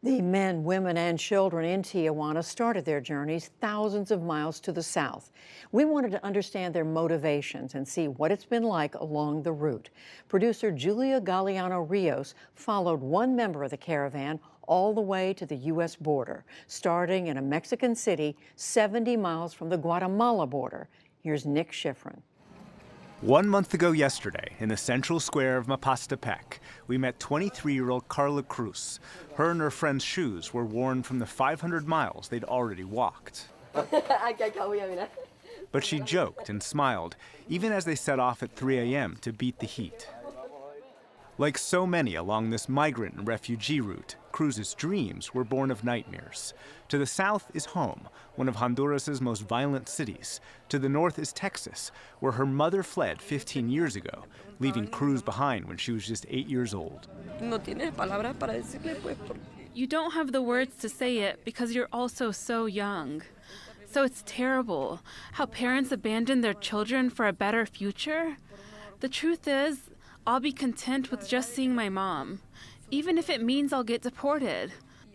The men, women, and children in Tijuana started their journeys thousands of miles to the south. We wanted to understand their motivations and see what it's been like along the route. Producer Julia Galiano-Rios followed one member of the caravan all the way to the U.S. border, starting in a Mexican city 70 miles from the Guatemala border. Here's Nick Schifrin. 1 month ago yesterday, in the central square of Mapastepec, we met 23-year-old Karla Cruz. Her and her friend's shoes were worn from the 500 miles they'd already walked. But she joked and smiled, even as they set off at 3 a.m. to beat the heat. Like so many along this migrant and refugee route, Cruz's dreams were born of nightmares. To the south is home, one of Honduras's most violent cities. To the north is Texas, where her mother fled 15 years ago, leaving Cruz behind when she was just 8 years old. You don't have the words to say it because you're also so young. So it's terrible how parents abandon their children for a better future. The truth is, I'll be content with just seeing my mom, even if it means I'll get deported.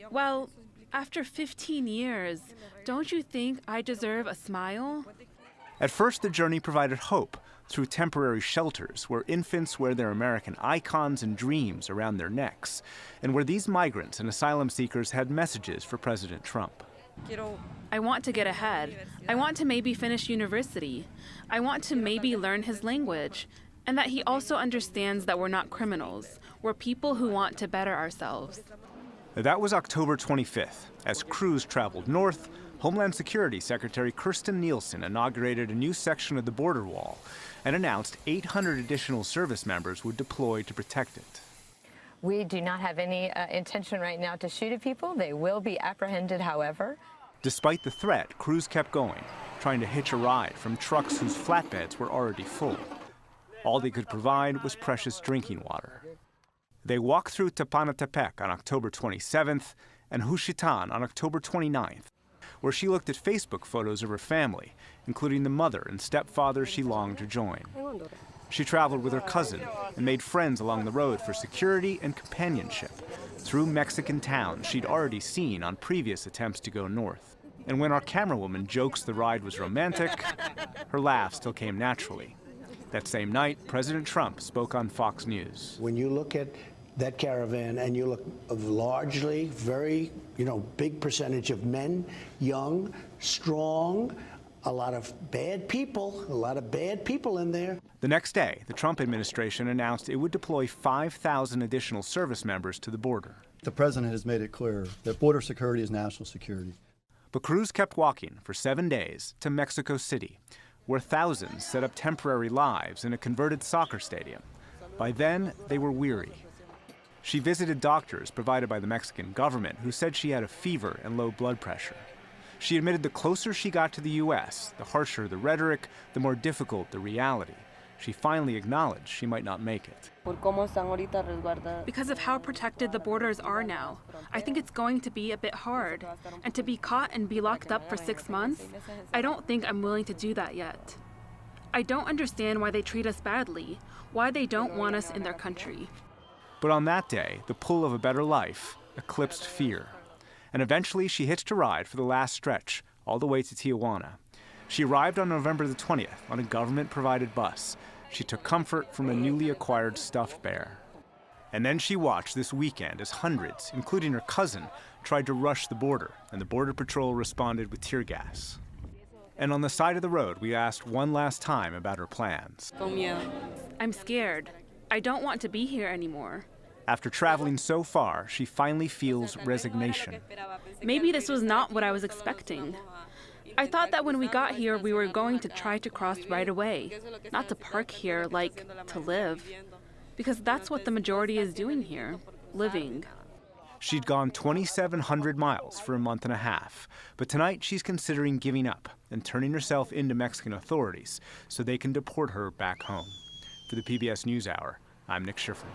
Well, after 15 years, don't you think I deserve a smile? At first, the journey provided hope through temporary shelters where infants wear their American icons and dreams around their necks, and where these migrants and asylum seekers had messages for President Trump. I want to get ahead. I want to maybe finish university. I want to maybe learn his language. And that he also understands that we're not criminals. We're people who want to better ourselves. That was October 25th. As Cruz traveled north, Homeland Security Secretary Kirstjen Nielsen inaugurated a new section of the border wall and announced 800 additional service members would deploy to protect it. We do not have any intention right now to shoot at people. They will be apprehended, however. Despite the threat, Cruz kept going, trying to hitch a ride from trucks whose flatbeds were already full. All they could provide was precious drinking water. They walked through Tepanatepec on October 27th and Juchitán on October 29th, where she looked at Facebook photos of her family, including the mother and stepfather she longed to join. She traveled with her cousin and made friends along the road for security and companionship through Mexican towns she'd already seen on previous attempts to go north. And when our camerawoman jokes the ride was romantic, her laugh still came naturally. That same night, President Trump spoke on Fox News. When you look at that caravan and you look largely, very, big percentage of men, young, strong, a lot of bad people in there. The next day, the Trump administration announced it would deploy 5,000 additional service members to the border. The president has made it clear that border security is national security. But Cruz kept walking for 7 days to Mexico City, where thousands set up temporary lives in a converted soccer stadium. By then, they were weary. She visited doctors provided by the Mexican government who said she had a fever and low blood pressure. She admitted the closer she got to the U.S., the harsher the rhetoric, the more difficult the reality. She finally acknowledged she might not make it. Because of how protected the borders are now, I think it's going to be a bit hard. And to be caught and be locked up for 6 months, I don't think I'm willing to do that yet. I don't understand why they treat us badly, why they don't want us in their country. But on that day, the pull of a better life eclipsed fear. And eventually she hitched a ride for the last stretch, all the way to Tijuana. She arrived on November the 20th on a government-provided bus. She took comfort from a newly acquired stuffed bear. And then she watched this weekend as hundreds, including her cousin, tried to rush the border, and the Border Patrol responded with tear gas. And on the side of the road, we asked one last time about her plans. I'm scared. I don't want to be here anymore. After traveling so far, she finally feels resignation. Maybe this was not what I was expecting. I thought that when we got here, we were going to try to cross right away, not to park here, like, to live. Because that's what the majority is doing here, living. She'd gone 2,700 miles for a month and a half, but tonight she's considering giving up and turning herself into Mexican authorities so they can deport her back home. For the PBS NewsHour, I'm Nick Schifrin.